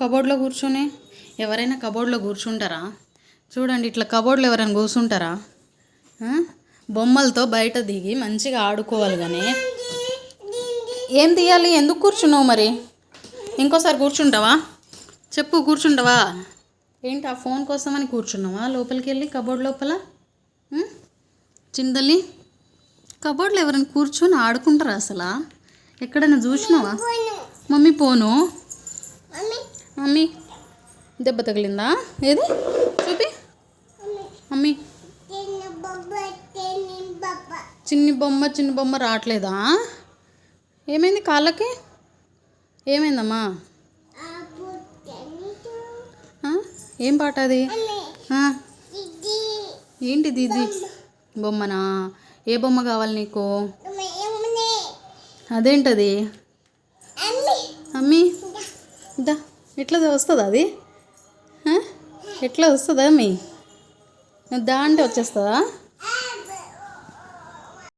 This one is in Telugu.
కబోర్డ్లో కూర్చొని? ఎవరైనా కబోర్డ్లో కూర్చుంటారా? చూడండి, ఇట్లా కబోర్డ్లో ఎవరైనా కూర్చుంటారా? బొమ్మలతో బయట దిగి మంచిగా ఆడుకోవాలి. కానీ ఏం తీయాలి? ఎందుకు కూర్చున్నావు మరి? ఇంకోసారి కూర్చుంటావా? చెప్పు, కూర్చుంటావా? ఏంటి, ఆ ఫోన్ కోసమని కూర్చున్నావా లోపలికి వెళ్ళి కబోర్డ్ లోపల? చిందలి, కబోర్డ్లో ఎవరైనా కూర్చొని ఆడుకుంటారా అసలు? ఎక్కడైనా చూసినావా? మమ్మీ పోను. మమ్మీ దెబ్బ తగిలిందా? ఏది చూపి. మమ్మీ చిన్ని బొమ్మ రావట్లేదా? ఏమైంది కాళ్ళకి? ఏమైందమ్మా? ఏం పాట అది? ఏంటిది? ఇది బొమ్మనా? ఏ బొమ్మ కావాలి నీకు? అదేంటది? అమ్మీ దా, ఎట్లా వస్తుందా అది? ఎట్లా వస్తుందా అమ్మీ? దా అంటే వచ్చేస్తుందా?